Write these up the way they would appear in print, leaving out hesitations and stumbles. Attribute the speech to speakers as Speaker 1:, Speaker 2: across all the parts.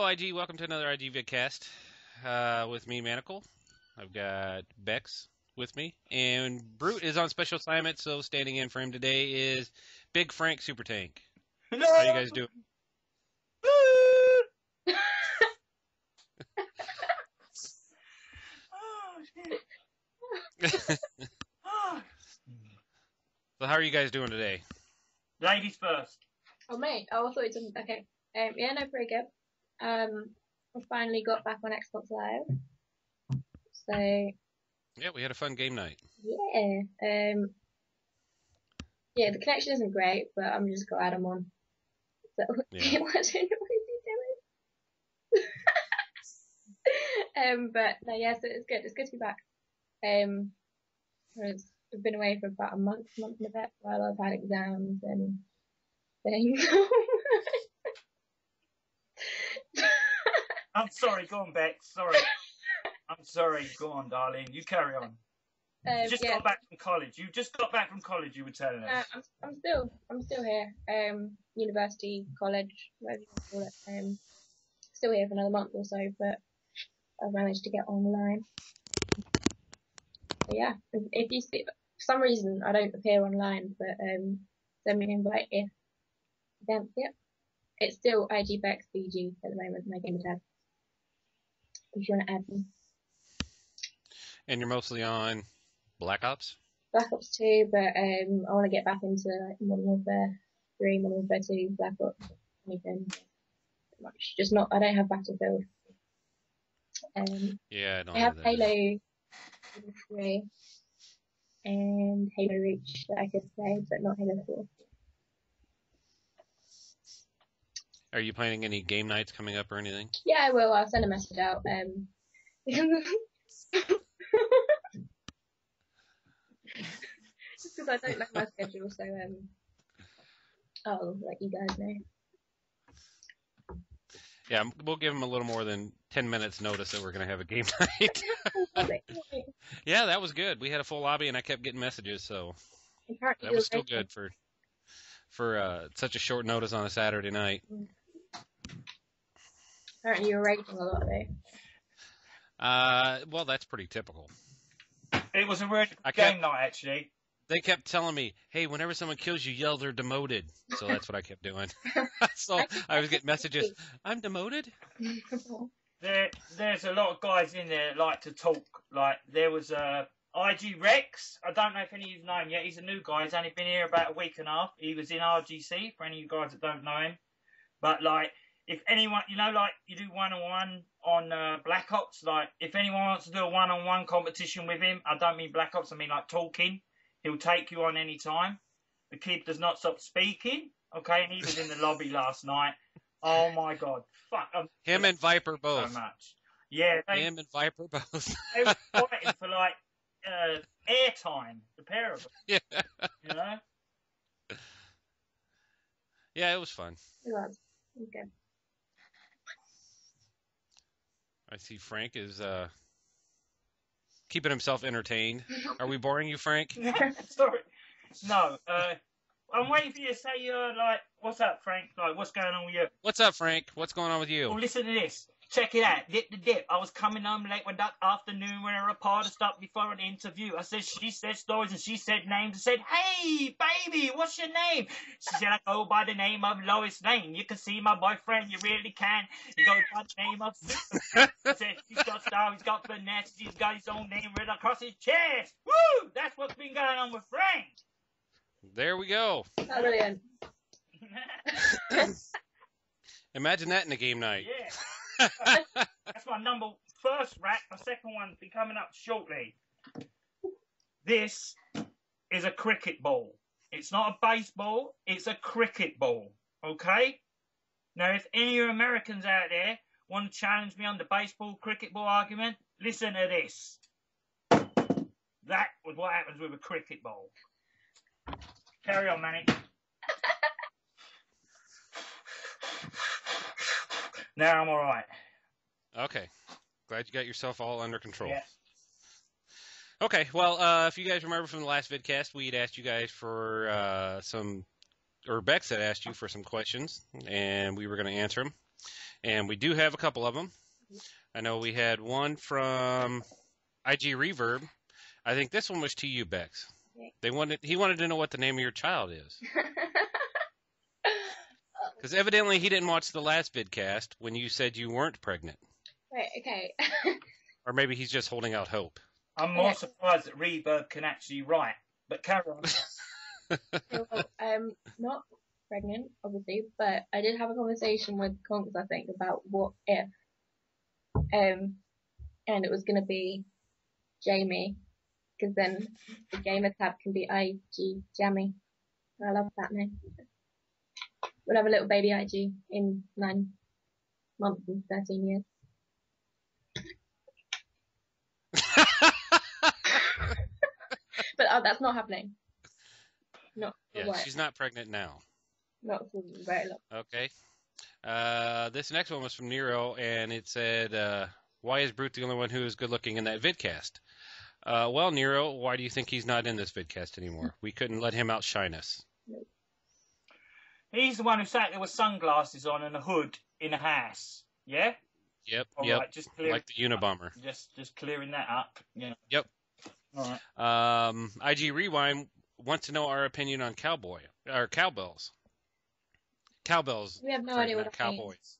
Speaker 1: IG. Welcome to another IG Vidcast with me, Manical. I've got Becks with me, and Brute is on special assignment, so standing in for him today is Big Frank Super Tank.
Speaker 2: Hello.
Speaker 1: How you guys doing?
Speaker 2: Oh, shit. Oh.
Speaker 1: So how are you guys doing today?
Speaker 2: Ladies first.
Speaker 3: Oh, mate. Oh, I thought it didn't. Okay. Yeah, no, pretty good. I finally got back on Xbox Live. So.
Speaker 1: Yeah, we had a fun game night.
Speaker 3: Yeah. Yeah, the connection isn't great, but I'm just glad I'm on. So,
Speaker 1: Yeah.
Speaker 3: I don't know what he's doing. But no, yeah, so it's good. It's good to be back. I've been away for about a month and a bit while I've had exams and things.
Speaker 2: I'm sorry, go on, Beck. Sorry. I'm sorry. Go on, darling. You carry on. You just got back from college. You just got back from college, you were telling us.
Speaker 3: I'm still here. University, college, whatever you want to call it. Still here for another month or so, but I've managed to get online. So yeah, if you see, for some reason I don't appear online, but send me an invite if you fancy it. It's still IG Becks XG at the moment, my gamer tag. If you want to add me.
Speaker 1: And you're mostly on Black Ops?
Speaker 3: Black Ops 2, but I want to get back into like Modern Warfare 3, Modern Warfare 2, Black Ops, anything. Much. Just not, I don't have Battlefield.
Speaker 1: Yeah, I don't
Speaker 3: I have
Speaker 1: that
Speaker 3: Halo 3 and Halo Reach that I could play, but not Halo 4.
Speaker 1: Are you planning any game nights coming up or anything?
Speaker 3: Yeah, I will. I'll send a message out. Just because I don't know my schedule, so I'll let you guys know.
Speaker 1: Yeah, we'll give them a little more than 10 minutes notice that we're going to have a game night. Yeah, that was good. We had a full lobby, and I kept getting messages, so that was still good for such a short notice on a Saturday night.
Speaker 3: Apparently you're raging a lot, though.
Speaker 1: Well, that's pretty typical.
Speaker 2: It was a really good game night, actually.
Speaker 1: They kept telling me, hey, whenever someone kills you, yell they're demoted. So that's what I kept doing. So I was getting messages, I'm demoted?
Speaker 2: There's a lot of guys in there that like to talk. Like, there was IG Rex. I don't know if any of you know him yet. He's a new guy. He's only been here about a week and a half. He was in RGC, for any of you guys that don't know him. But, like, if anyone, you know, like, you do one-on-one on Black Ops, like, if anyone wants to do a one-on-one competition with him, I don't mean Black Ops, I mean, like, talking. He'll take you on any time. The kid does not stop speaking, okay? And he was in the lobby last night. Oh, my God. Fuck.
Speaker 1: Him and Viper both.
Speaker 2: So much. Yeah.
Speaker 1: Him and Viper both.
Speaker 2: They were fighting for, like, airtime, the pair of them.
Speaker 1: Yeah.
Speaker 2: You know?
Speaker 1: Yeah, it was fun.
Speaker 3: It was. Okay.
Speaker 1: I see Frank is keeping himself entertained. Are we boring you, Frank?
Speaker 2: Sorry. No. I'm waiting for you to say, like, what's up, Frank? Like, what's going on with you?
Speaker 1: What's up, Frank? What's going on with you?
Speaker 2: Well, listen to this. Check it out. Dip the dip. I was coming home late one afternoon when a reporter stopped me for an interview. I said, she said stories and she said names. I said, hey, baby, what's your name? She said, I go by the name of Lois Lane. You can see my boyfriend. You really can. He goes by the name of Superman. I said, he's got style. He's got finesse. He's got his own name written across his chest. Woo! That's what's been going on with Frank.
Speaker 1: There we go.
Speaker 3: Brilliant.
Speaker 1: Imagine that in a game night.
Speaker 2: Yeah. That's my first rack. My second one will be coming up shortly. This is a cricket ball. It's not a baseball. It's a cricket ball. Okay? Now, if any of you Americans out there want to challenge me on the baseball cricket ball argument, listen to this. That was what happens with a cricket ball. Carry on, Manny. Now I'm all right.
Speaker 1: Okay. Glad you got yourself all under control.
Speaker 2: Yeah.
Speaker 1: Okay, well, if you guys remember from the last vidcast, we had asked you guys for Bex had asked you for some questions, and we were going to answer them. And we do have a couple of them. I know we had one from IG Reverb. I think this one was to you, Bex. He wanted to know what the name of your child is. Because evidently he didn't watch the last vidcast when you said you weren't pregnant.
Speaker 3: Right, okay.
Speaker 1: Or maybe he's just holding out hope.
Speaker 2: I'm more surprised that Reverb can actually write, but carry on.
Speaker 3: Well, not pregnant, obviously, but I did have a conversation with Conks, I think, about what if. And it was going to be Jamie, because then the gamer tab can be IG Jammy. I love that name. We'll have a little baby IG in 9 months and 13 years. But that's not happening. Not for
Speaker 1: Yeah, she's not pregnant now.
Speaker 3: Not for very long.
Speaker 1: Okay. This next one was from Nero, and it said, why is Brute the only one who is good looking in that vidcast? Well, Nero, why do you think he's not in this vidcast anymore? We couldn't let him outshine us.
Speaker 3: Nope.
Speaker 2: He's the one who sat there with sunglasses on and a hood in a house. Yeah?
Speaker 1: Yep,
Speaker 2: All
Speaker 1: yep.
Speaker 2: right, just clear
Speaker 1: Like the Unabomber.
Speaker 2: Just clearing that up. Yeah.
Speaker 1: Yep.
Speaker 2: All right.
Speaker 1: IG Rewind wants to know our opinion on cowbells. Cowbells.
Speaker 3: We have no idea what that
Speaker 1: cowboys.
Speaker 3: means.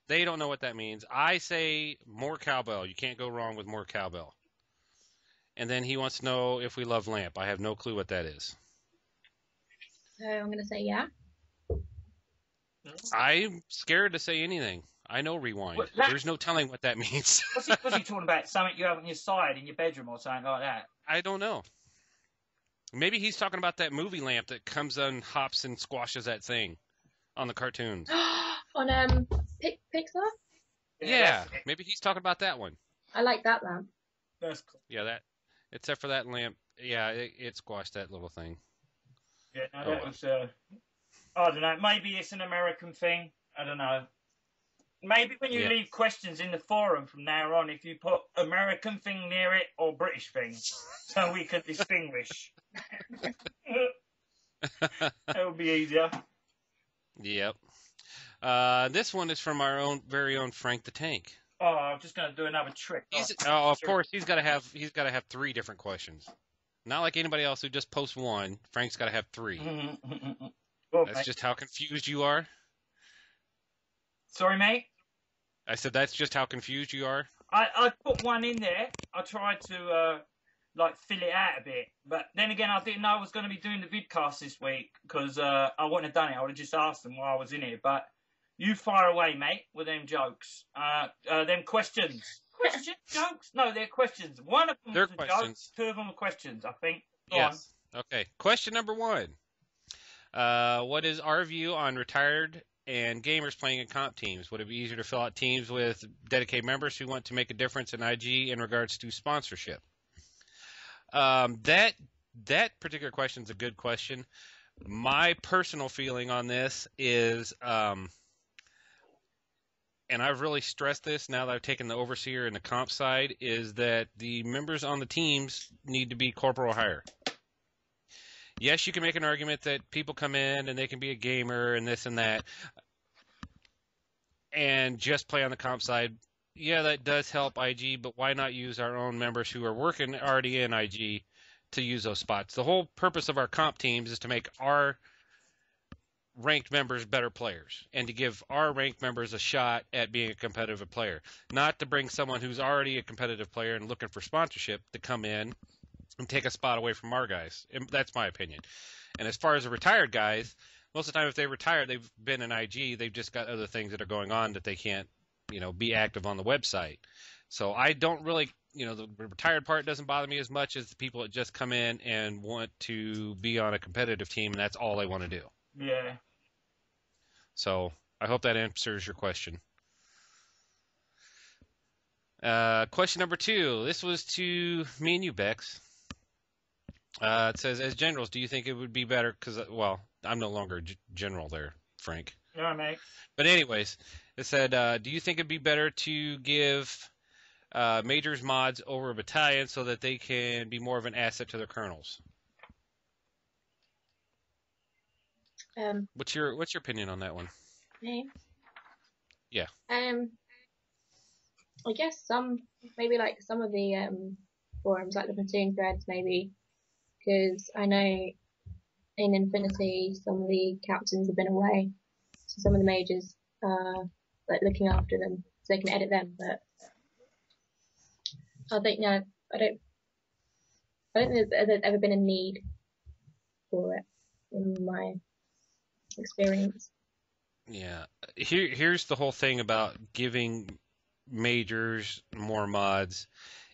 Speaker 1: They don't know what that means. I say more cowbell. You can't go wrong with more cowbell. And then he wants to know if we love lamp. I have no clue what that is.
Speaker 3: So I'm going to say yeah.
Speaker 1: I'm scared to say anything. I know Rewind.
Speaker 2: Well,
Speaker 1: There's no telling what that means.
Speaker 2: What's he talking about? Something you have on your side in your bedroom or something like that?
Speaker 1: I don't know. Maybe he's talking about that movie lamp that comes and hops and squashes that thing on the cartoons.
Speaker 3: On Pixar?
Speaker 1: Yeah, maybe he's talking about that one.
Speaker 3: I like that lamp.
Speaker 2: That's cool.
Speaker 1: Yeah, that. Except for that lamp, yeah, it squashed that little thing.
Speaker 2: Yeah, no, that was. I don't know. Maybe it's an American thing. I don't know. Maybe when you leave questions in the forum from now on, if you put American thing near it or British thing, so we can distinguish. That would be easier.
Speaker 1: Yep. This one is from our very own Frank the Tank.
Speaker 2: Oh, I'm just going to do another trick.
Speaker 1: Of course, he's got to have 3 different questions. Not like anybody else who just posts one. Frank's got to have 3.
Speaker 2: Well,
Speaker 1: that's just how confused you are.
Speaker 2: Sorry, mate?
Speaker 1: I said that's just how confused you are.
Speaker 2: I put one in there. I tried to fill it out a bit, but then again, I didn't know I was going to be doing the vidcast this week because I wouldn't have done it. I would have just asked them while I was in here. But you fire away, mate, with them jokes. Them questions. Questions? Jokes? No, they're questions. One of them was a joke. 2 of them are questions, I think. Go
Speaker 1: yes. On. Okay. Question number 1. What is our view on retired and gamers playing in comp teams? Would it be easier to fill out teams with dedicated members who want to make a difference in IG in regards to sponsorship? That particular question is a good question. My personal feeling on this is, and I've really stressed this now that I've taken the overseer and the comp side, is that the members on the teams need to be corporal hire. Yes, you can make an argument that people come in and they can be a gamer and this and that and just play on the comp side. Yeah, that does help IG, but why not use our own members who are working already in IG to use those spots? The whole purpose of our comp teams is to make our ranked members better players and to give our ranked members a shot at being a competitive player, not to bring someone who's already a competitive player and looking for sponsorship to come in and take a spot away from our guys. And that's my opinion. And as far as the retired guys, most of the time if they retire, they've been in IG, they've just got other things that are going on that they can't, be active on the website. So I don't really, the retired part doesn't bother me as much as the people that just come in and want to be on a competitive team and that's all they want to do.
Speaker 2: Yeah.
Speaker 1: So I hope that answers your question. Question number 2. This was to me and you, Bex. It says, as generals, do you think it would be better? Because, I'm no longer general there, Frank.
Speaker 2: Yeah, mate.
Speaker 1: But anyways, it said, do you think it'd be better to give majors mods over a battalion so that they can be more of an asset to their colonels? What's your opinion on that one?
Speaker 3: Me?
Speaker 1: Yeah.
Speaker 3: I guess maybe like some of the forums, like the platoon threads, maybe, because I know in Infinity some of the captains have been away, so some of the majors are like looking after them, so they can edit them. But I think no, I don't think there's ever been a need for it in my experience.
Speaker 1: Yeah. Here's the whole thing about giving majors more mods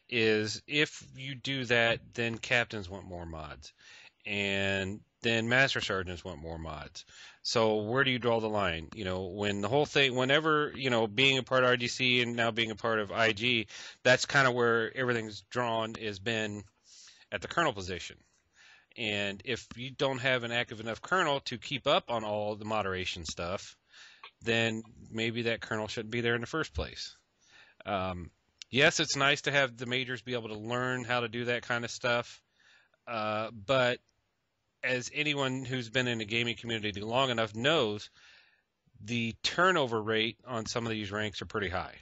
Speaker 1: is if you do that, then captains want more mods, and then master sergeants want more mods. So where do you draw the line? When the whole thing, whenever, being a part of RGC and now being a part of IG, that's kind of where everything's drawn, has been at the colonel position. And if you don't have an active enough colonel to keep up on all the moderation stuff, then maybe that colonel shouldn't be there in the first place. Yes, it's nice to have the majors be able to learn how to do that kind of stuff, but as anyone who's been in the gaming community long enough knows, the turnover rate on some of these ranks are pretty high.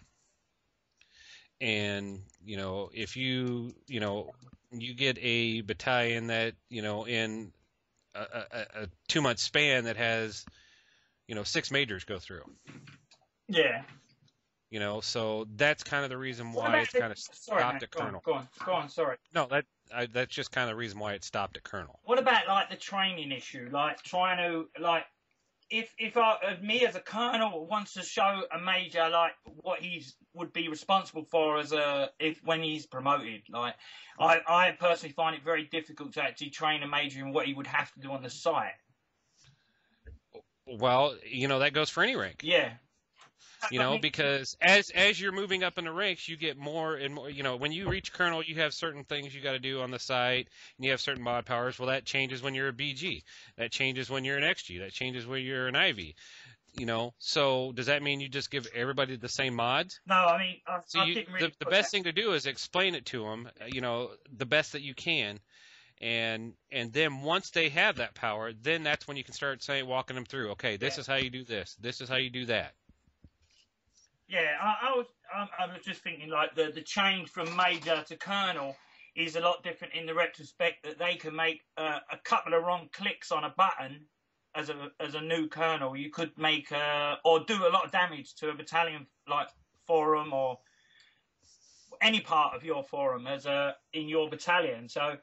Speaker 1: And, if you get a battalion that, in a 2-month span that has, 6 majors go through.
Speaker 2: Yeah.
Speaker 1: So that's kind of the reason why it's kind of stopped at colonel.
Speaker 2: Go on, sorry.
Speaker 1: No, that's just kind of the reason why it stopped at colonel.
Speaker 2: What about, like, the training issue? Like, trying to, like, if me as a colonel wants to show a major, like, what he would be responsible for when he's promoted, like, I personally find it very difficult to actually train a major in what he would have to do on the site.
Speaker 1: Well, that goes for any rank.
Speaker 2: Yeah.
Speaker 1: Because as you're moving up in the ranks, you get more and more. When you reach colonel, you have certain things you got to do on the site, and you have certain mod powers. Well, that changes when you're a BG. That changes when you're an XG. That changes when you're an IV. So does that mean you just give everybody the same mods?
Speaker 2: No, I mean, I didn't really.
Speaker 1: The best thing to do is explain it to them. The best that you can. And then once they have that power, then that's when you can start walking them through. Okay, this is how you do this. This is how you do that.
Speaker 2: Yeah, I was just thinking, like, the change from major to colonel is a lot different in the retrospect that they can make a couple of wrong clicks on a button as a new colonel. You could make or do a lot of damage to a battalion, like forum or any part of your forum in your battalion. So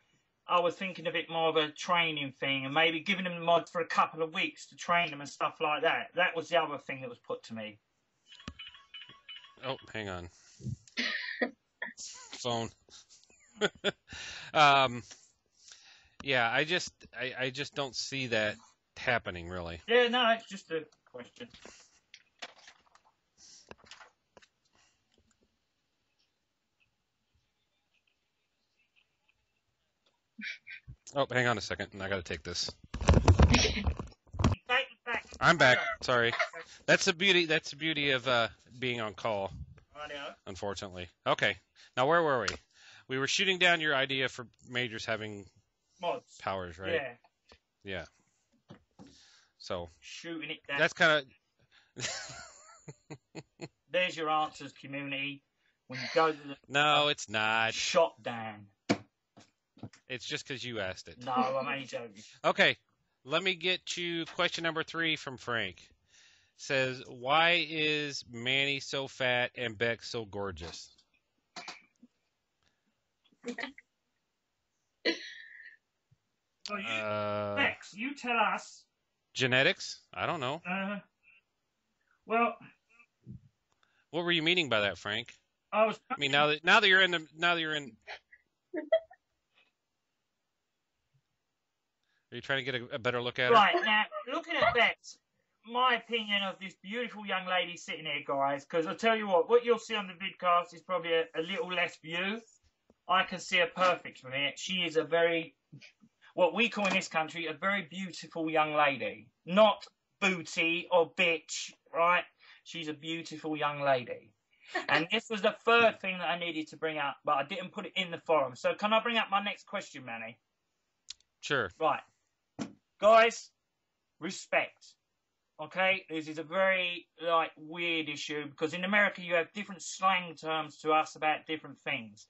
Speaker 2: I was thinking a bit more of a training thing and maybe giving them the mod for a couple of weeks to train them and stuff like that. That was the other thing that was put to me.
Speaker 1: Oh, hang on. Phone. Yeah, I just don't see that happening, really.
Speaker 2: Yeah, no, it's just a question.
Speaker 1: Oh, hang on a second. I got to take this.
Speaker 2: Back.
Speaker 1: I'm back. Sorry. That's the beauty of being on call. Unfortunately. Okay. Now where were we? We were shooting down your idea for majors having
Speaker 2: mods
Speaker 1: powers, right?
Speaker 2: Yeah.
Speaker 1: So
Speaker 2: shooting it down.
Speaker 1: That's kind
Speaker 2: of. There's your answers, community. When you go to the.
Speaker 1: No, it's not.
Speaker 2: Shot down.
Speaker 1: It's just because you asked it.
Speaker 2: No, I'm only joking.
Speaker 1: Okay. Let me get you question number 3 from Frank. Says, why is Manny so fat and Beck so gorgeous?
Speaker 2: Bex, you tell us.
Speaker 1: Genetics? I don't know.
Speaker 2: Well,
Speaker 1: what were you meaning by that, Frank?
Speaker 2: I
Speaker 1: mean, now that you're in. Are you trying to get a better look at her?
Speaker 2: Right, now, looking at Bex, my opinion of this beautiful young lady sitting here, guys, because I'll tell you what you'll see on the vidcast is probably a little less view. I can see her perfect from here. She is a very, what we call in this country, a very beautiful young lady. Not booty or bitch, right? She's a beautiful young lady. And this was the third thing that I needed to bring up, but I didn't put it in the forum. So can I bring up my next question, Manny?
Speaker 1: Sure.
Speaker 2: Right. Guys, respect. Okay, this is a very weird issue because in America you have different slang terms to us about different things.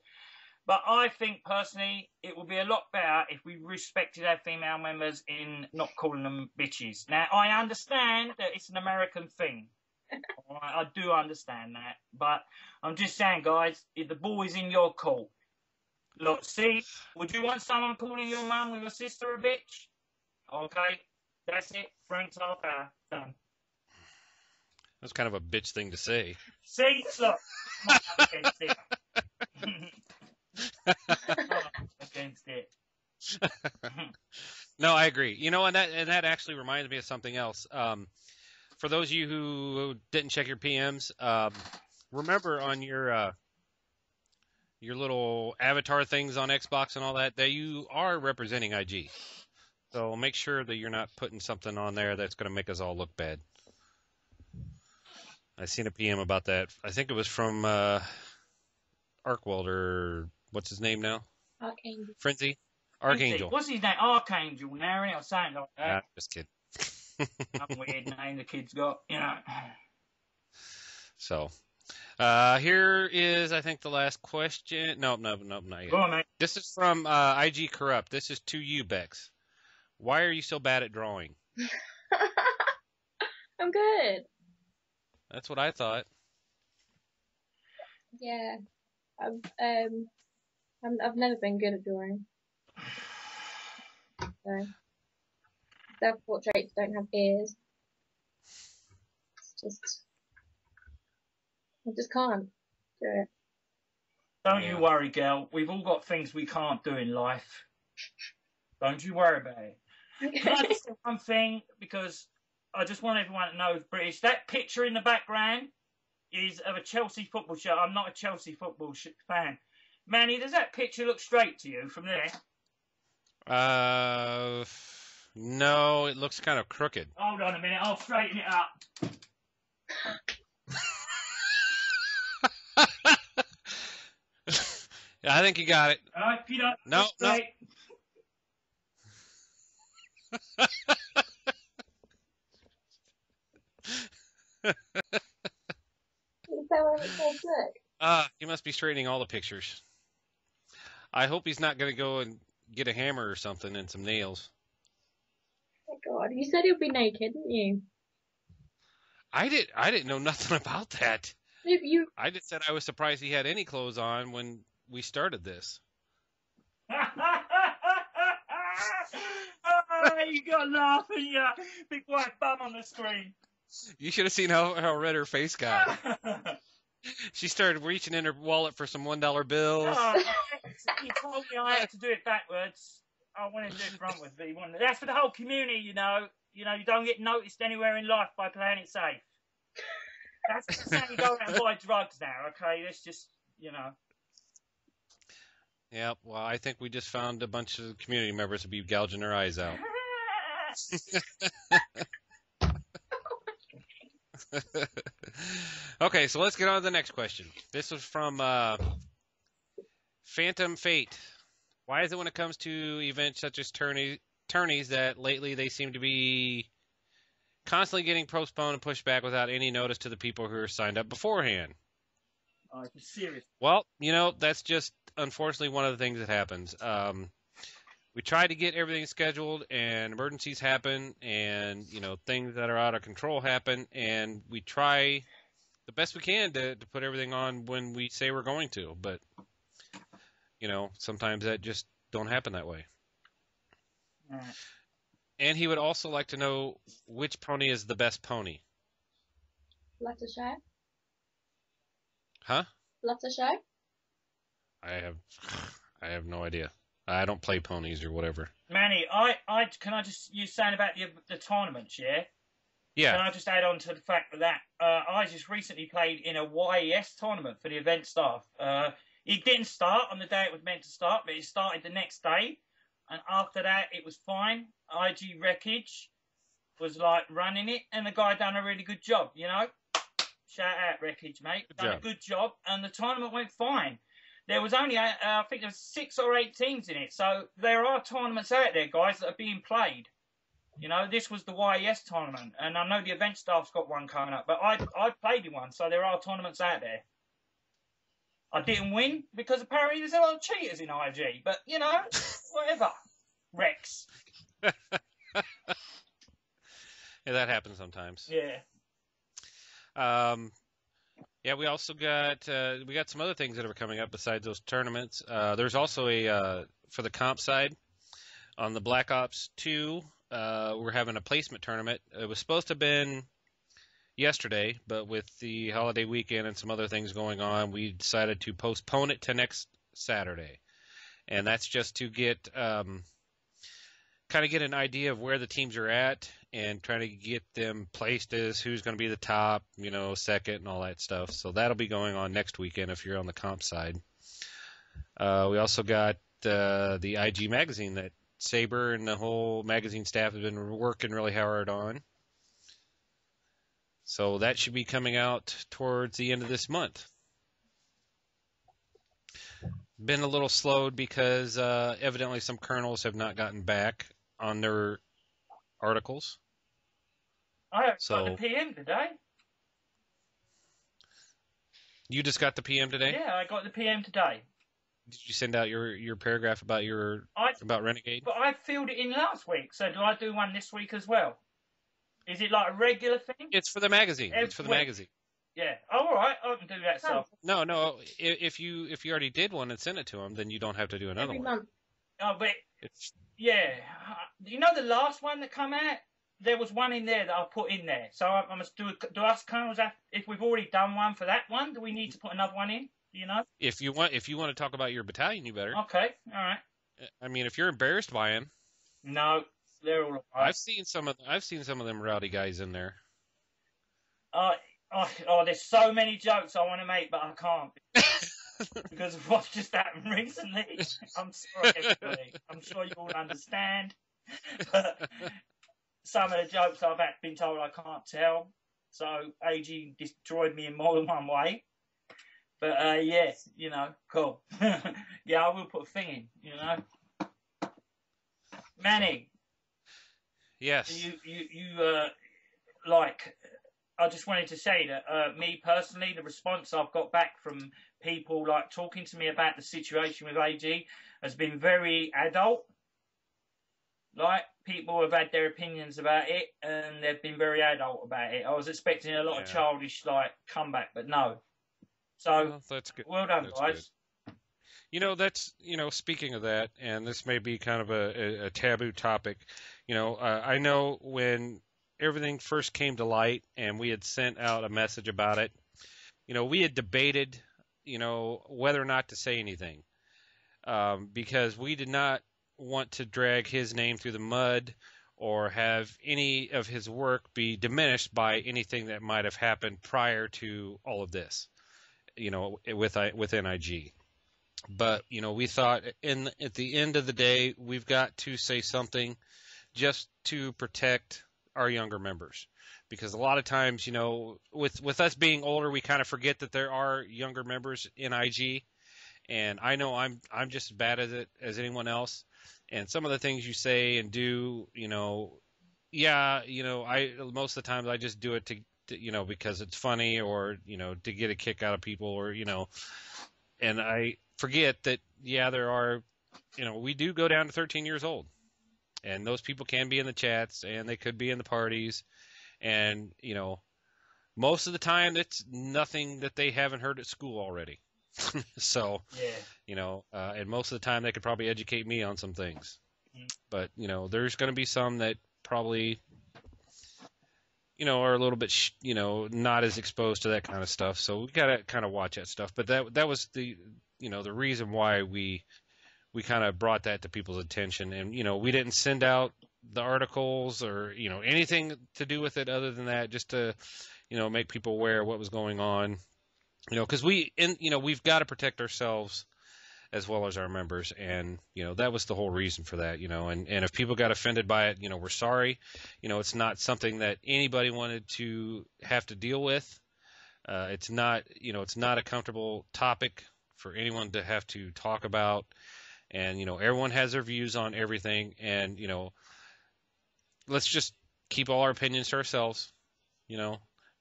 Speaker 2: But I think personally it would be a lot better if we respected our female members in not calling them bitches. Now I understand that it's an American thing. I do understand that, but I'm just saying, guys, if the ball is in your court, look, see, would you want someone calling your mum or your sister a bitch? Okay, that's it. Frank's half hour. Done.
Speaker 1: That's kind of a bitch thing to say.
Speaker 2: See, look, I'm up against it. Against it.
Speaker 1: No, I agree. You know, and that actually reminds me of something else. For those of you who didn't check your PMs, remember on your little avatar things on Xbox and all that you are representing IG. So make sure that you're not putting something on there that's going to make us all look bad. I seen a PM about that. I think it was from Arkwelder. What's his name now?
Speaker 3: Archangel.
Speaker 1: Frenzy? Archangel.
Speaker 2: What's his name? Archangel now, or something like that.
Speaker 1: Nah, just kidding.
Speaker 2: Some weird name the kid's got, you know.
Speaker 1: So, here is, I think, the last question. Nope, not yet.
Speaker 2: Go on, mate.
Speaker 1: This is from IG Corrupt. This is to you, Becks. Why are you so bad at drawing?
Speaker 3: I'm good.
Speaker 1: That's what I thought.
Speaker 3: Yeah. I've never been good at drawing. So, self-portraits don't have ears. It's just, I just can't do it.
Speaker 2: Don't you worry, girl. We've all got things we can't do in life. Don't you worry about it.
Speaker 3: Okay.
Speaker 2: Can I just say one thing? Because I just want everyone to know who's British. That picture in the background is of a Chelsea football shirt. I'm not a Chelsea football fan. Manny, does that picture look straight to you from there?
Speaker 1: No, it looks kind of crooked.
Speaker 2: Hold on a minute, I'll straighten it up.
Speaker 1: I think you got it.
Speaker 2: All right, Peter.
Speaker 1: No. He must be straightening all the pictures. I hope he's not going to go and get a hammer or something and some nails.
Speaker 3: Oh my God, you said he'd be naked, didn't you?
Speaker 1: I didn't know nothing about that. I just said I was surprised he had any clothes on when we started this.
Speaker 2: You got laughing, you big white bum on the screen.
Speaker 1: You should have seen how red her face got. She started reaching in her wallet for some $1 bills.
Speaker 2: Oh, you told me I had to do it backwards. I wanted to do it frontwards, but you wanted. That's for the whole community, you know. You don't get noticed anywhere in life by playing it safe. That's just saying you go out and buy drugs now, okay? That's just,
Speaker 1: Yeah, well, I think we just found a bunch of community members to be gouging their eyes out. Okay, so let's get on to the next question. This was from Phantom Fate. Why is it when it comes to events such as tourneys that lately they seem to be constantly getting postponed and pushed back without any notice to the people who are signed up beforehand?
Speaker 2: Oh, it's serious.
Speaker 1: Well, that's just unfortunately one of the things that happens. We try to get everything scheduled, and emergencies happen, and things that are out of control happen, and we try the best we can to put everything on when we say we're going to, but sometimes that just don't happen that way.
Speaker 2: Right.
Speaker 1: And he would also like to know which pony is the best pony.
Speaker 3: Fluttershy.
Speaker 1: Huh?
Speaker 3: Fluttershy.
Speaker 1: I have no idea. I don't play ponies or whatever.
Speaker 2: Manny, can I just you saying about the tournaments, yeah?
Speaker 1: Yeah.
Speaker 2: Can I just add on to the fact that I just recently played in a YES tournament for the event staff. It didn't start on the day it was meant to start, but it started the next day. And after that, it was fine. IG Wreckage was running it, and the guy done a really good job, Shout out Wreckage, mate. Done a good job, and the tournament went fine. There was only, I think there was 6 or 8 teams in it. So there are tournaments out there, guys, that are being played. You know, this was the YES tournament, and I know the event staff's got one coming up, but I played in one, so there are tournaments out there. I didn't win because apparently there's a lot of cheaters in IG, but, you know, whatever. Rex.
Speaker 1: Yeah, that happens sometimes.
Speaker 2: Yeah.
Speaker 1: Yeah, we also got some other things that are coming up besides those tournaments. There's also for the comp side on the Black Ops 2. We're having a placement tournament. It was supposed to have been yesterday, but with the holiday weekend and some other things going on, we decided to postpone it to next Saturday. And that's just to get kind of get an idea of where the teams are at and trying to get them placed as who's going to be the top, you know, second and all that stuff. So that'll be going on next weekend if you're on the comp side. We also got the IG magazine that Saber and the whole magazine staff have been working really hard on. So that should be coming out towards the end of this month. Been a little slowed because evidently some colonels have not gotten back on their articles.
Speaker 2: I got the PM today.
Speaker 1: You just got the PM today?
Speaker 2: Yeah, I got the PM today.
Speaker 1: Did you send out your paragraph about about Renegade?
Speaker 2: But I filled it in last week, so do I do one this week as well? Is it like a regular thing?
Speaker 1: It's for the magazine. It's for the magazine.
Speaker 2: Yeah. Oh, all right. I can do that. So.
Speaker 1: No. If you already did one and sent it to them, then you don't have to do another one.
Speaker 3: Month.
Speaker 2: Oh, but yeah. You know the last one that come out? There was one in there that I put in there. So I must do us colonels if we've already done one for that one, do we need to put another one in? You know? If you want
Speaker 1: to talk about your battalion, you better.
Speaker 2: Okay. All right.
Speaker 1: I mean, if you're embarrassed by him.
Speaker 2: No, they're all right.
Speaker 1: I've seen some of them rowdy guys in there.
Speaker 2: There's so many jokes I want to make, but I can't because of what's just happened recently. I'm sorry, everybody. I'm sure you all understand. But some of the jokes I've been told I can't tell. So AG destroyed me in more than one way. But yeah, you know, cool. Yeah, I will put a thing in, you know. Manny.
Speaker 1: Yes.
Speaker 2: You like. I just wanted to say that me personally, the response I've got back from people like talking to me about the situation with AG has been very adult. Like, people have had their opinions about it, and they've been very adult about it. I was expecting a lot of childish, like, comeback, but no. So,
Speaker 1: that's good.
Speaker 2: Well done,
Speaker 1: that's
Speaker 2: guys.
Speaker 1: Good. You know, that's, you know, speaking of that, and this may be kind of a taboo topic, you know, I know when everything first came to light and we had sent out a message about it, you know, we had debated, you know, whether or not to say anything, because we did not want to drag his name through the mud or have any of his work be diminished by anything that might have happened prior to all of this, you know, within IG. But, you know, we thought at the end of the day, we've got to say something just to protect our younger members, because a lot of times, you know, with us being older, we kind of forget that there are younger members in IG, and I know I'm just as bad at it as anyone else. And some of the things you say and do, you know, yeah, you know, most of the times I just do it to you know, because it's funny, or, you know, to get a kick out of people, or, you know, and I forget that, yeah, there are, you know, we do go down to 13 years old. And those people can be in the chats, and they could be in the parties. And, you know, most of the time it's nothing that they haven't heard at school already. So,
Speaker 2: yeah.
Speaker 1: You know, and most of the time they could probably educate me on some things.
Speaker 2: Mm-hmm.
Speaker 1: But, you know, there's going to be some that probably, you know, are a little bit, you know, not as exposed to that kind of stuff. So we got to kind of watch that stuff. But that was the, you know, the reason why we kind of brought that to people's attention. And, you know, we didn't send out the articles or, you know, anything to do with it other than that, just to, you know, make people aware of what was going on, you know, because we've got to protect ourselves as well as our members. And, you know, that was the whole reason for that, you know, and if people got offended by it, you know, we're sorry. You know, it's not something that anybody wanted to have to deal with. It's not, you know, it's not a comfortable topic for anyone to have to talk about. And, you know, everyone has their views on everything. And, you know, let's just keep all our opinions to ourselves,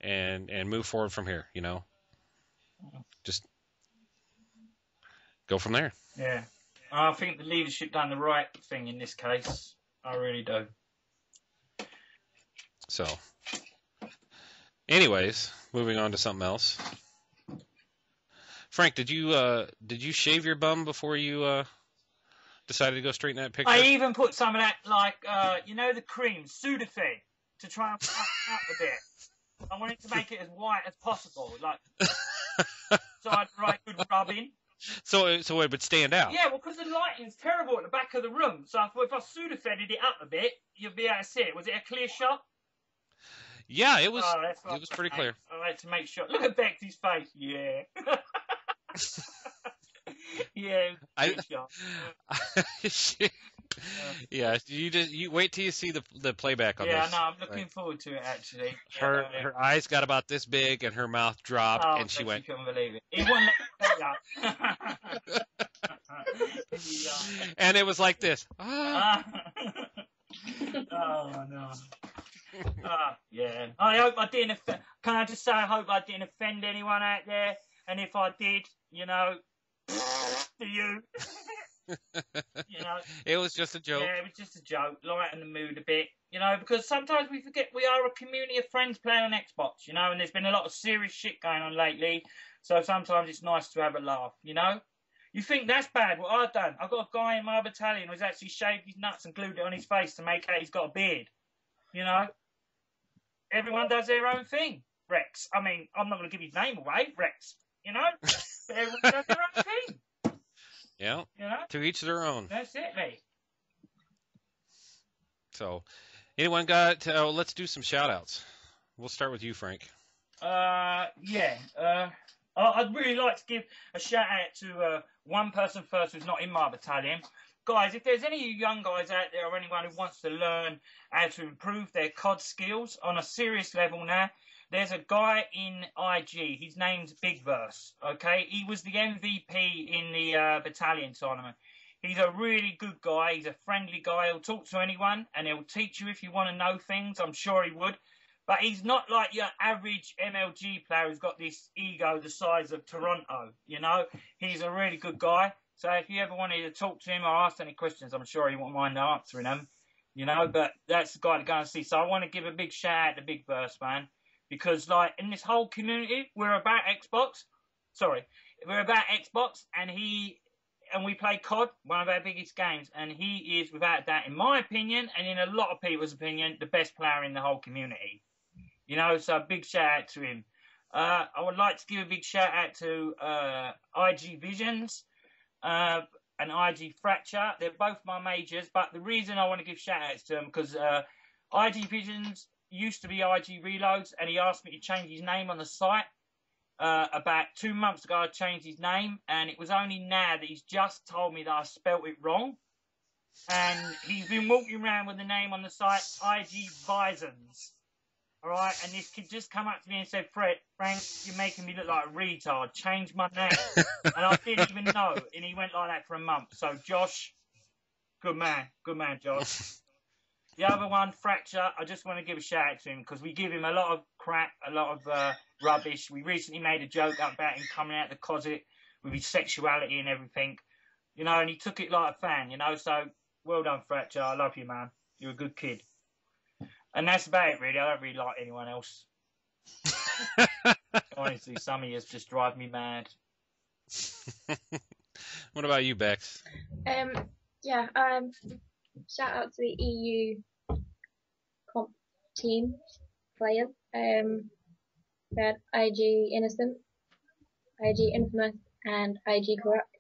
Speaker 1: and move forward from here, Just go from there.
Speaker 2: Yeah. I think the leadership done the right thing in this case. I really do.
Speaker 1: So, anyways, moving on to something else. Frank, did you shave your bum before you decided to go straighten that picture?
Speaker 2: I even put some of that, the cream, Sudafed, to try and whiten it up a bit. I wanted to make it as white as possible, so I'd write good rubbing.
Speaker 1: So it would stand out.
Speaker 2: Yeah, well, because the lighting's terrible at the back of the room. So I thought if I Sudafeded it up a bit, you'd be able to see it. Was it a clear shot?
Speaker 1: Yeah, it was. It was pretty clear.
Speaker 2: I had to make sure. Look at Bexy's face. Yeah. Yeah.
Speaker 1: Yeah, you wait till you see the playback on this.
Speaker 2: Yeah, no, I'm looking forward to it actually.
Speaker 1: Her eyes got about this big and her mouth dropped and she went.
Speaker 2: You couldn't believe it. He wouldn't let me
Speaker 1: and it was like this.
Speaker 2: Oh no. Yeah. I hope I didn't. Can I just say I hope I didn't offend anyone out there? And if I did, to you.
Speaker 1: It was just a joke.
Speaker 2: Yeah, it was just a joke. Lighten the mood a bit, because sometimes we forget we are a community of friends playing on Xbox, and there's been a lot of serious shit going on lately. So sometimes it's nice to have a laugh, You think that's bad? What I've done? I've got a guy in my battalion who's actually shaved his nuts and glued it on his face to make out he's got a beard. Everyone does their own thing. Rex. I mean, I'm not going to give his name away, Rex. But everyone does their own thing.
Speaker 1: Yeah. To each their own.
Speaker 2: That's it, mate.
Speaker 1: So, anyone got? Let's do some shout-outs. We'll start with you, Frank.
Speaker 2: Yeah. I'd really like to give a shout-out to one person first who's not in my battalion. Guys, if there's any of you young guys out there or anyone who wants to learn how to improve their COD skills on a serious level now, there's a guy in IG. His name's Big Verse, okay? He was the MVP in the battalion tournament. He's a really good guy. He's a friendly guy. He'll talk to anyone, and he'll teach you if you want to know things. I'm sure he would. But he's not like your average MLG player who's got this ego the size of Toronto, He's a really good guy. So if you ever wanted to talk to him or ask any questions, I'm sure he won't mind answering them, But that's the guy to go and see. So I want to give a big shout out to Big Verse, man. Because, in this whole community, we're about Xbox. We're about Xbox, and we play COD, one of our biggest games, and he is, without doubt, in my opinion, and in a lot of people's opinion, the best player in the whole community. So a big shout out to him. I would like to give a big shout out to IG Visions and IG Fracture. They're both my majors, but the reason I want to give shout outs to them, because IG Visions used to be IG Reloads, and he asked me to change his name on the site. About 2 months ago, I changed his name, and it was only now that he's just told me that I spelt it wrong. And he's been walking around with the name on the site, IG Bisons. All right, and this kid just come up to me and said, Frank, you're making me look like a retard. Change my name. And I didn't even know, and he went like that for a month. So, Josh, good man, Josh. The other one, Fracture, I just want to give a shout out to him because we give him a lot of crap, a lot of rubbish. We recently made a joke about him coming out of the closet with his sexuality and everything, and he took it like a fan, So, well done, Fracture. I love you, man. You're a good kid. And that's about it, really. I don't really like anyone else. Honestly, some of you just drive me mad.
Speaker 1: What about you, Bex?
Speaker 3: Shout out to the EU comp team players. We had IG Innocent, IG Infamous, and IG Corrupt,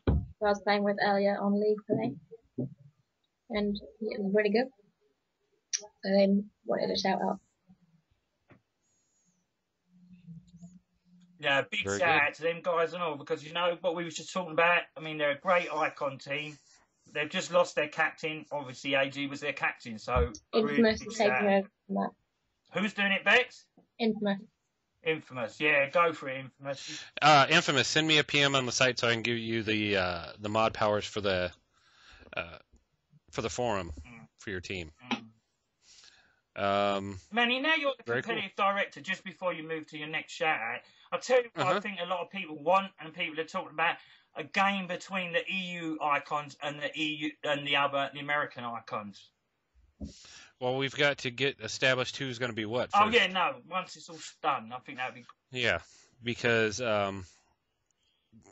Speaker 3: who I was playing with earlier on League today. And it was really good. So they wanted a shout out.
Speaker 2: Yeah, big shout out to them guys and all, because what we were just talking about. I mean, they're a great icon team. They've just lost their captain. Obviously, AG was their captain, so
Speaker 3: Infamous is taking over from that.
Speaker 2: Who's doing it, Bex?
Speaker 3: Infamous.
Speaker 2: Yeah, go for it, Infamous.
Speaker 1: Infamous, send me a PM on the site so I can give you the mod powers for the forum for your team.
Speaker 2: Manny, now you're the competitive director. Just before you move to your next shout out, I'll tell you what I think a lot of people want, and people are talking about a game between the EU icons and the American icons.
Speaker 1: Well, we've got to get established who's going to be what first.
Speaker 2: Oh yeah, no. Once it's all done, I think that'd be.
Speaker 1: Yeah, because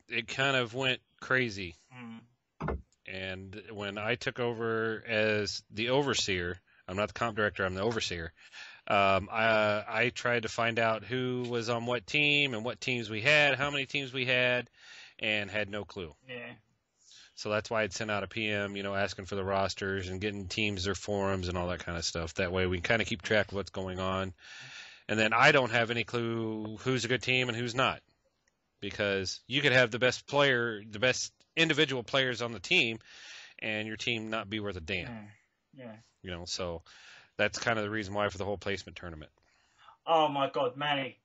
Speaker 1: it kind of went crazy. And when I took over as the overseer, I'm not the comp director, I'm the overseer. I tried to find out who was on what team and what teams we had, how many teams we had, and had no clue.
Speaker 2: Yeah.
Speaker 1: So that's why I'd sent out a PM, asking for the rosters and getting teams their forums and all that kind of stuff. That way we can kind of keep track of what's going on. And then I don't have any clue who's a good team and who's not. Because you could have the best individual players on the team and your team not be worth a damn.
Speaker 2: Yeah.
Speaker 1: So that's kind of the reason why for the whole placement tournament.
Speaker 2: Oh my God, Manny.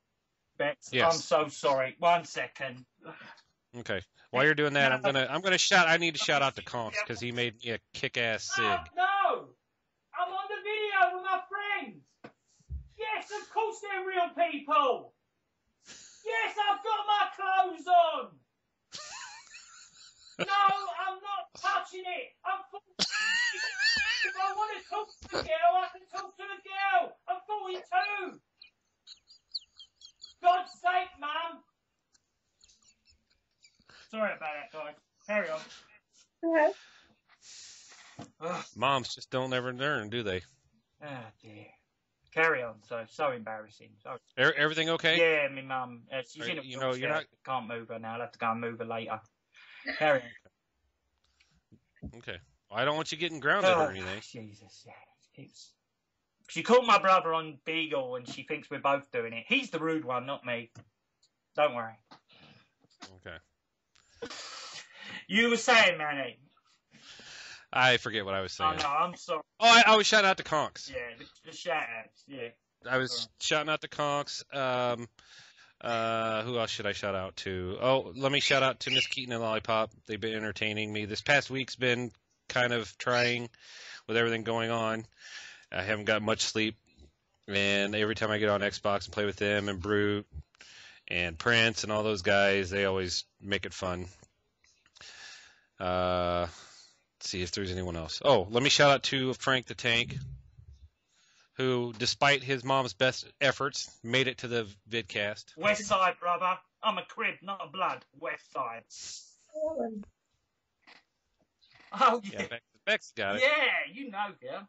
Speaker 2: Becks,
Speaker 1: yes.
Speaker 2: I'm so sorry. 1 second.
Speaker 1: Okay. While you're doing that, I need to shout out to Conks because he made me a kick-ass SIG.
Speaker 2: No! I'm on the video with my friends! Yes, of course they're real people! Yes, I've got my clothes on! No, I'm not touching it! I'm 42! If I want to talk to the girl, I can talk to the girl! I'm 42! God's sake, Mum! Sorry about that, guys. Carry on.
Speaker 1: Moms just don't ever learn, do they?
Speaker 2: Oh, dear. Carry on. So embarrassing. Sorry.
Speaker 1: Everything okay?
Speaker 2: Yeah, my mum. She's in a wheelchair.
Speaker 1: You're not...
Speaker 2: Can't move her now. I'll have to go and move her later. Carry on.
Speaker 1: Okay. Well, I don't want you getting grounded or anything.
Speaker 2: Jesus, yeah. She called my brother on Beagle and she thinks we're both doing it. He's the rude one, not me. Don't worry.
Speaker 1: Okay.
Speaker 2: You were saying, Manny.
Speaker 1: I forget what I was saying.
Speaker 2: Oh, no, I'm sorry.
Speaker 1: Oh, I was shouting out to Conks.
Speaker 2: Yeah, the shout-outs, yeah.
Speaker 1: I was shouting out to Conks. Who else should I shout out to? Oh, let me shout out to Miss Keaton and Lollipop. They've been entertaining me. This past week's been kind of trying with everything going on. I haven't got much sleep. And every time I get on Xbox and play with them and Brute and Prince and all those guys, they always make it fun. Let's see if there's anyone else. Oh, let me shout out to Frank the Tank, who, despite his mom's best efforts, made it to the vidcast.
Speaker 2: West Side, brother. I'm a crib, not a blood. West Side. Oh, yeah.
Speaker 1: Beck's got it.
Speaker 2: Yeah, you know, yeah.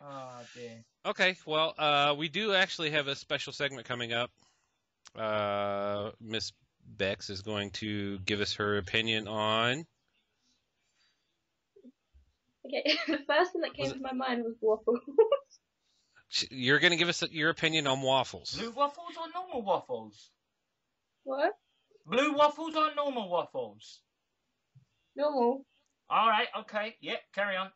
Speaker 2: Oh, dear.
Speaker 1: Okay, well, we do actually have a special segment coming up. Miss Becks is going to give us her opinion on...
Speaker 3: Okay, the first thing that came to my mind was waffles.
Speaker 1: You're going to give us your opinion on waffles.
Speaker 2: Blue waffles or normal waffles?
Speaker 3: What?
Speaker 2: Blue waffles or normal waffles?
Speaker 3: Normal.
Speaker 2: All right, okay. Yep, carry on.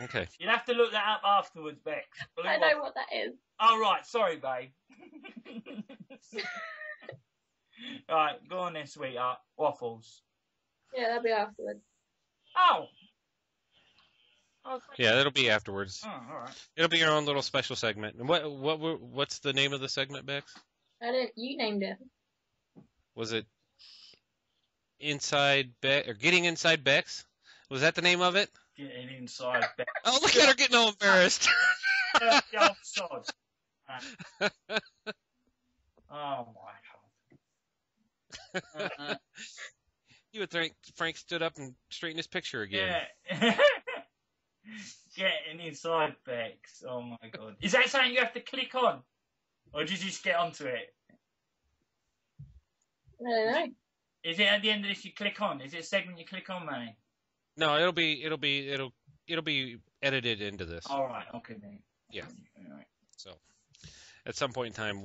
Speaker 1: Okay.
Speaker 2: You'll have to look that up afterwards, Beck.
Speaker 3: I know what that is.
Speaker 2: Oh, right. Sorry, babe. All right, go on then, sweetheart. Waffles.
Speaker 3: Yeah, that'll be afterwards.
Speaker 2: Oh.
Speaker 1: Yeah, that'll be afterwards.
Speaker 2: Oh, all right.
Speaker 1: It'll be your own little special segment. And what's the name of the segment, Bex?
Speaker 3: You named it.
Speaker 1: Was it Inside Bex or Getting Inside Bex? Was that the name of it?
Speaker 2: Getting Inside Bex.
Speaker 1: Oh, look at her getting all embarrassed.
Speaker 2: Oh my God.
Speaker 1: You would think Frank stood up and straightened his picture again.
Speaker 2: Yeah. Getting Inside Bex. Oh my God. Is that something you have to click on? Or did you just get onto it?
Speaker 3: I don't know.
Speaker 2: Is it at the end of this you click on? Is it a segment you click on, Manny?
Speaker 1: No, it'll be edited into this.
Speaker 2: All right. Okay then.
Speaker 1: Yeah.
Speaker 2: All right.
Speaker 1: So, at some point in time,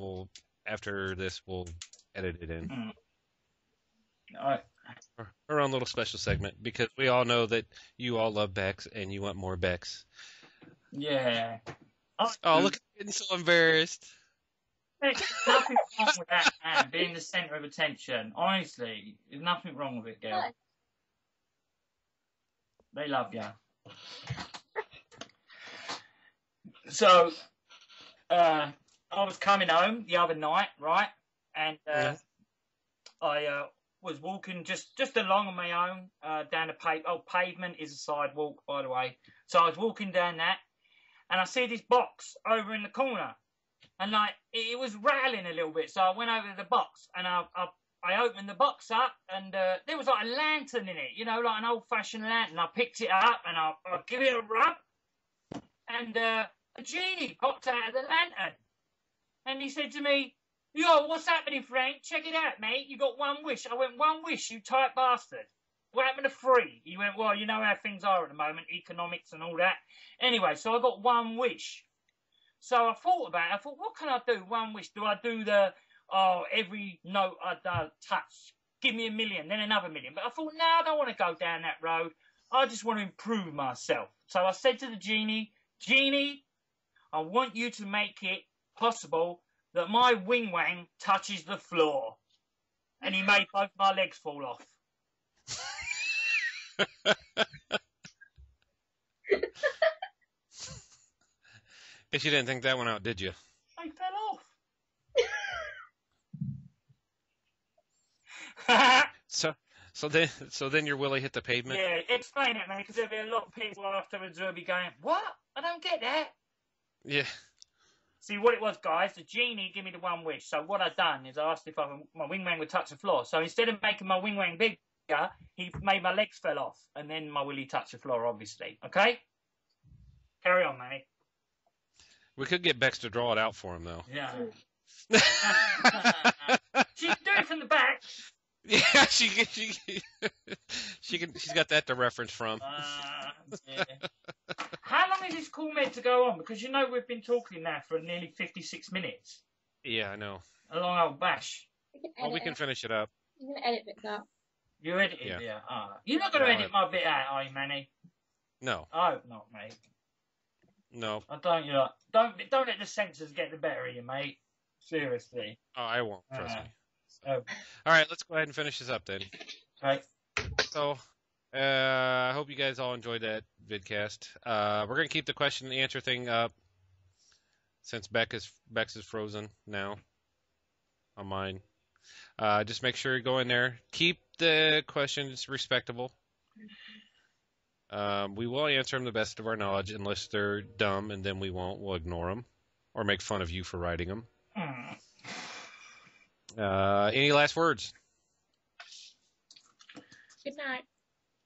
Speaker 1: after this, we'll edit it in.
Speaker 2: All right.
Speaker 1: Our own little special segment, because we all know that you all love Bex and you want more Bex.
Speaker 2: Yeah.
Speaker 1: Oh, look, I'm getting so embarrassed.
Speaker 2: There's nothing wrong with that, man, being the centre of attention. Honestly, there's nothing wrong with it, girl. They love you. So, I was coming home the other night, right? And I was walking just along on my own down the pavement is a sidewalk, by the way. So I was walking down that, and I see this box over in the corner, and like it was rattling a little bit. So I went over to the box, and I opened the box up, and there was like a lantern in it, like an old-fashioned lantern. I picked it up, and I give it a rub, and a genie popped out of the lantern, and he said to me, "Yo, what's happening, Frank? Check it out, mate. You got one wish." I went, "One wish, you tight bastard. What happened to 3? He went, "Well, you know how things are at the moment, economics and all that." Anyway, so I got one wish. So I thought about it. I thought, what can I do? One wish. Do I do every note I touch, give me $1 million, then another $1 million? But I thought, no, I don't want to go down that road. I just want to improve myself. So I said to the genie, I want you to make it possible that my wing wang touches the floor. And he made both my legs fall off.
Speaker 1: Guess you didn't think that one out, did you?
Speaker 2: They fell off.
Speaker 1: So then your willy hit the pavement?
Speaker 2: Yeah, explain it, man, because there'll be a lot of people afterwards who'll be going, "What? I don't get that."
Speaker 1: Yeah.
Speaker 2: See, what it was, guys, the genie gave me the one wish. So what I'd done is I asked if my wingman would touch the floor. So instead of making my wingman bigger, he made my legs fell off. And then my willy touched the floor, obviously. Okay? Carry on, mate.
Speaker 1: We could get Becks to draw it out for him, though.
Speaker 2: Yeah. She can do it from the back.
Speaker 1: Yeah, she's got that to reference from.
Speaker 2: Yeah. How long is this call meant to go on? Because we've been talking now for nearly 56 minutes.
Speaker 1: Yeah, I know.
Speaker 2: A long old bash.
Speaker 1: We can finish it up.
Speaker 3: I'm going to edit it out.
Speaker 2: You edit it,
Speaker 1: yeah.
Speaker 2: You're not going to edit my bit out, are you, Manny?
Speaker 1: No.
Speaker 2: I hope not, mate.
Speaker 1: No.
Speaker 2: I don't, don't let the censors get the better of you, mate. Seriously.
Speaker 1: Oh, I won't, trust me.
Speaker 2: Oh.
Speaker 1: All right, let's go ahead and finish this up then.
Speaker 2: Okay.
Speaker 1: So, I hope you guys all enjoyed that vidcast. We're going to keep the question and answer thing up since Becks is frozen now on mine. Just make sure you go in there. Keep the questions respectable. We will answer them the best of our knowledge unless they're dumb, and then we won't. We'll ignore them or make fun of you for writing them. Any last words?
Speaker 3: Good night.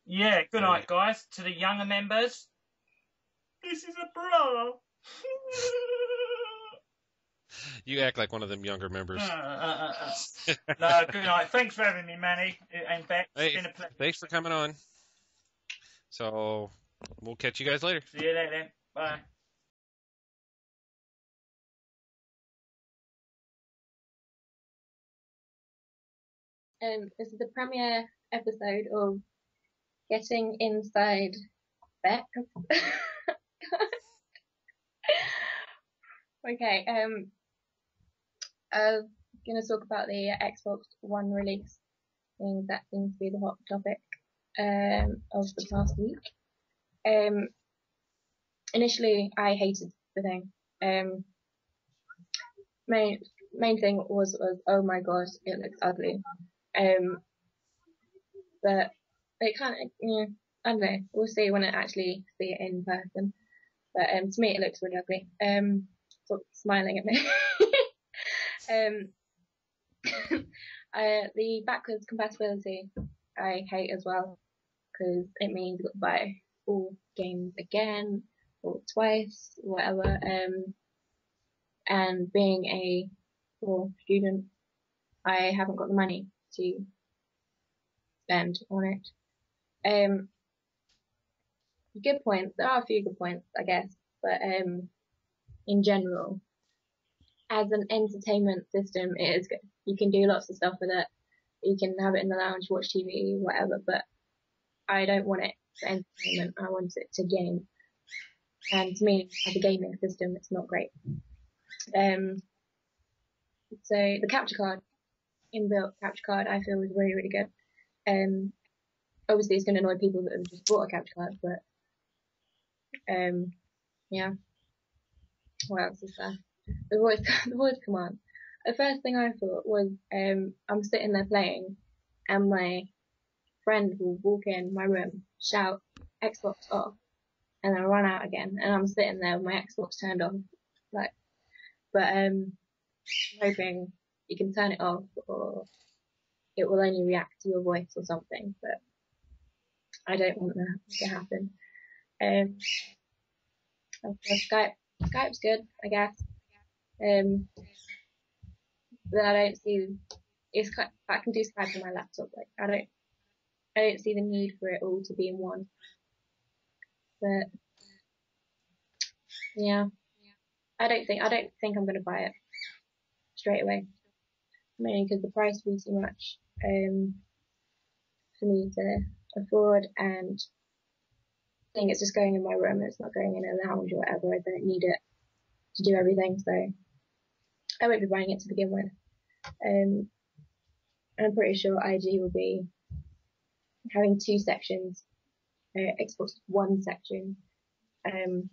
Speaker 2: Yeah, good night, guys. To the younger members, this is a bra.
Speaker 1: You act like one of them younger members.
Speaker 2: No, good night. Thanks for having me, Manny and Beck. It's been a pleasure.
Speaker 1: Thanks for coming on. So, we'll catch you guys later.
Speaker 2: See you later then. Bye.
Speaker 3: This is the premiere episode of Getting Inside Becks. Okay, I'm going to talk about the Xbox One release. I think that seems to be the hot topic of the past week. Initially, I hated the thing. Main thing was oh my god, it looks ugly. But it kind of, I don't know. We'll see when I actually see it in person. But to me, it looks really ugly. Sort of smiling at me. The backwards compatibility I hate as well, because it means you've got to buy all games again or twice, whatever. And being a poor student, I haven't got the money to spend on it. Good points. There are a few good points, I guess, but in general, as an entertainment system, it is good. You can do lots of stuff with it. You can have it in the lounge, watch TV, whatever, but I don't want it for entertainment. I want it to game. And to me, as a gaming system, it's not great. So the capture card, inbuilt capture card, I feel is really, really good. obviously it's going to annoy people that have just bought a capture card, but yeah. What else is there? The voice command. The first thing I thought was I'm sitting there playing, and my friend will walk in my room, shout Xbox off, and then run out again, and I'm sitting there with my Xbox turned off, like. But hoping you can turn it off, or it will only react to your voice or something. But I don't want that to happen. Skype's good, I guess. But I don't see I can do Skype on my laptop. Like I don't see the need for it all to be in one. But yeah, I don't think I'm gonna buy it straight away. Mainly because the price would be too much for me to afford, and I think it's just going in my room. It's not going in a lounge or whatever. I don't need it to do everything, so I won't be buying it to begin with. I'm pretty sure IG will be having two sections, Xbox One section, and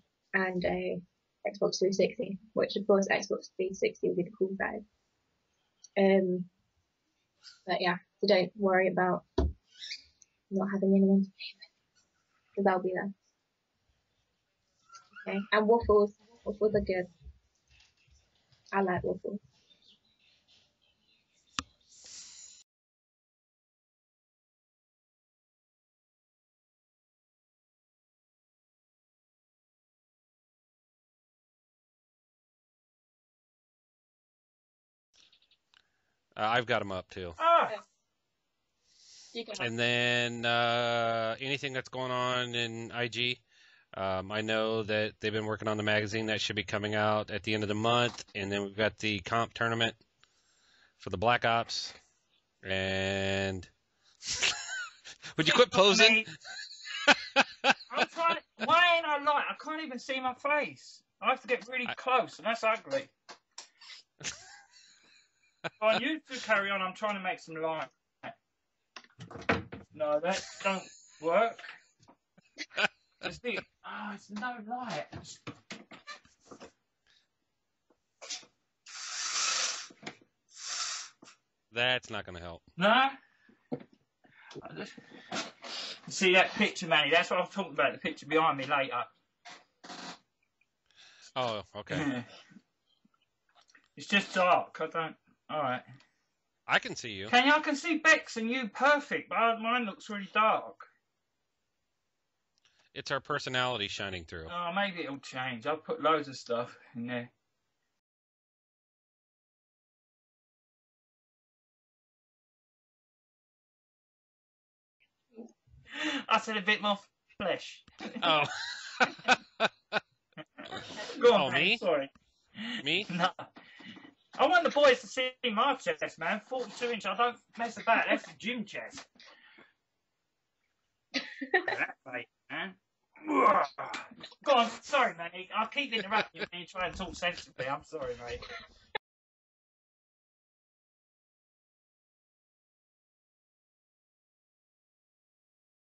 Speaker 3: a Xbox 360, which of course Xbox 360 will be the cool side. But yeah, so don't worry about not having anyone to play with, because I'll be there. Okay, and waffles are good. I like waffles.
Speaker 1: I've got them up too. And then anything that's going on in IG. I know that they've been working on the magazine that should be coming out at the end of the month, and then we've got the comp tournament for the Black Ops. And would you quit posing?
Speaker 2: I'm trying. Why ain't I light? I can't even see my face. I have to get really close, and that's ugly. Fine, you two carry on. I'm trying to make some light. No, that don't work. It's no light.
Speaker 1: That's not going to help.
Speaker 2: No? See that picture, Manny? That's what I'm talking about, the picture behind me later.
Speaker 1: Oh, okay.
Speaker 2: It's just dark. I don't... Alright.
Speaker 1: I can see you.
Speaker 2: I can see Bex and you perfect, but mine looks really dark.
Speaker 1: It's our personality shining through.
Speaker 2: Oh, maybe it'll change. I'll put loads of stuff in there. I said a bit more flesh.
Speaker 1: Oh.
Speaker 2: Go on,
Speaker 1: oh,
Speaker 2: man.
Speaker 1: Me?
Speaker 2: Sorry.
Speaker 1: Me?
Speaker 2: No. I want the boys to see my chest, man. 42 inch. I don't mess about. That's the gym chest. That mate, man. Go on. Sorry, mate. I'll keep interrupting you when you try and talk sensibly. I'm sorry, mate.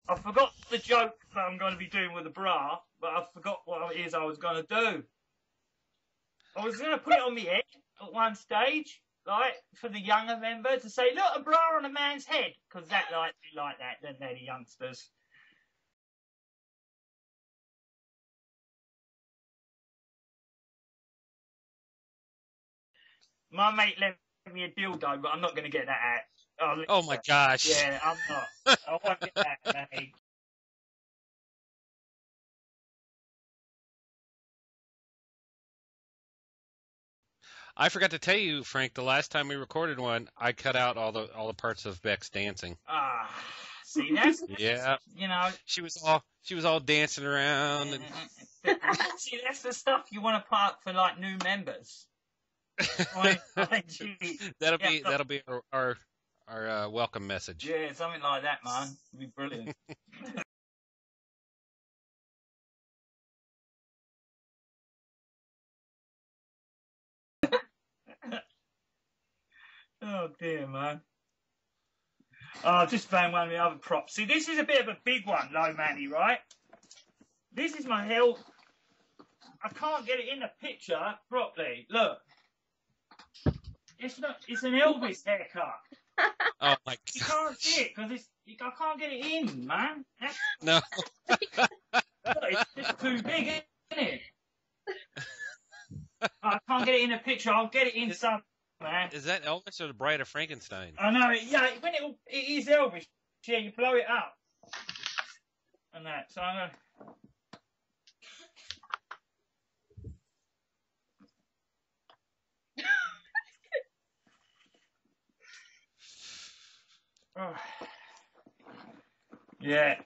Speaker 2: I forgot the joke that I'm going to be doing with the bra, but I forgot what it is I was going to do. I was going to put it on my head at one stage, like, for the younger member to say, look, a bra on a man's head, because that like that, then they're the youngsters. My mate left me a dildo, but I'm not going to get that out.
Speaker 1: Oh my gosh.
Speaker 2: Yeah, I'm not. I won't get that, mate.
Speaker 1: I forgot to tell you, Frank, the last time we recorded one, I cut out all the parts of Bex dancing.
Speaker 2: Ah, see, that's
Speaker 1: yeah.
Speaker 2: You know,
Speaker 1: she was all dancing around. And...
Speaker 2: see, that's the stuff you want to part for like new members.
Speaker 1: That'll be our welcome message.
Speaker 2: Yeah, something like that, man. It'd be brilliant. Oh dear, man. I just found one of the other props. See, this is a bit of a big one, though, Manny, right? This is my hill. I can't get it in the picture properly. Look. It's not. It's an Elvis haircut.
Speaker 1: Oh, my God.
Speaker 2: You can't see it because I can't get it in, man.
Speaker 1: No.
Speaker 2: It's just too big, isn't it? I can't get it in the picture. I'll get it in some, man.
Speaker 1: Is that Elvis or the Bride of Frankenstein?
Speaker 2: I know. Yeah, when it is Elvis. Yeah, you blow it up. And that. So I'm going to... Oh. Yeah.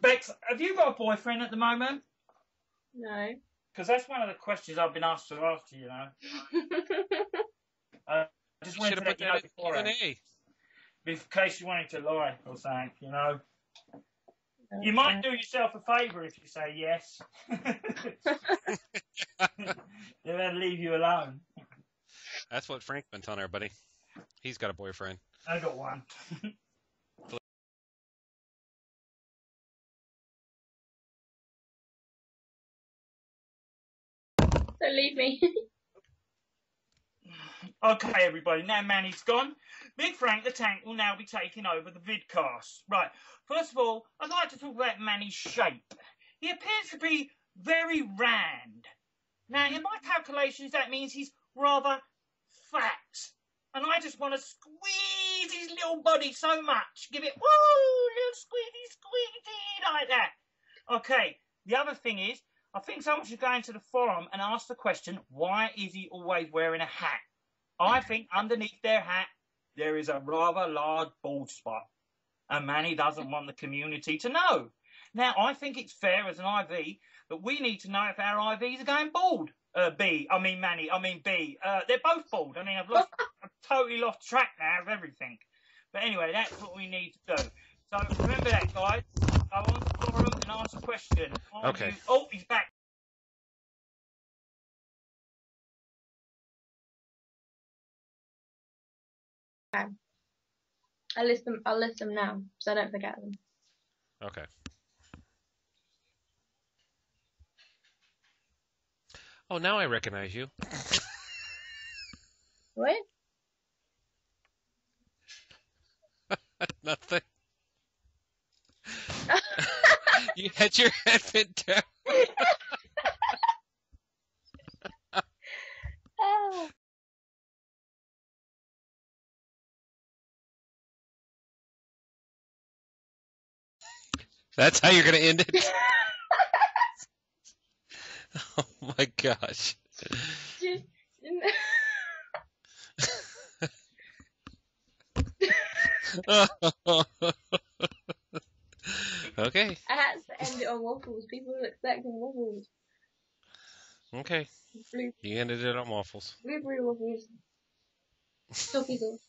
Speaker 2: Bex, have you got a boyfriend at the moment?
Speaker 3: No.
Speaker 2: Because that's one of the questions I've been asked to ask you, you know. I just wanted to let you know beforehand. In case you wanted to lie or something, you know. No, you might do yourself a favour if you say yes. They'll leave you alone.
Speaker 1: That's what Frank's been telling everybody. He's got a boyfriend.
Speaker 2: I got one.
Speaker 3: Don't leave me.
Speaker 2: Okay, everybody, now Manny's gone. Big Frank the Tank will now be taking over the vidcast. Right, first of all, I'd like to talk about Manny's shape. He appears to be very round. Now, in my calculations, that means he's rather fat. And I just want to squeeze his little body so much. Give it, woo, little squeezy, like that. Okay, the other thing is, I think someone should go into the forum and ask the question, why is he always wearing a hat? I think underneath their hat, there is a rather large bald spot. And Manny doesn't want the community to know. Now, I think it's fair as an IV that we need to know if our IVs are going bald. B. They're both bald. I mean, I've totally lost track now of everything. But anyway, that's what we need to do. So remember that, guys. Go on the forum and ask a question.
Speaker 1: Okay.
Speaker 2: Oh, he's back.
Speaker 3: I'll list them now, so I don't forget them.
Speaker 1: Okay. Oh, now I recognize you.
Speaker 3: What?
Speaker 1: Nothing. You had your head bent down.
Speaker 3: Oh.
Speaker 1: That's how you're going to end it? Oh, my gosh. Okay.
Speaker 3: I had to end it on waffles. People were expecting waffles.
Speaker 1: Okay. You ended it on waffles.
Speaker 3: Blueberry waffles. Cookies.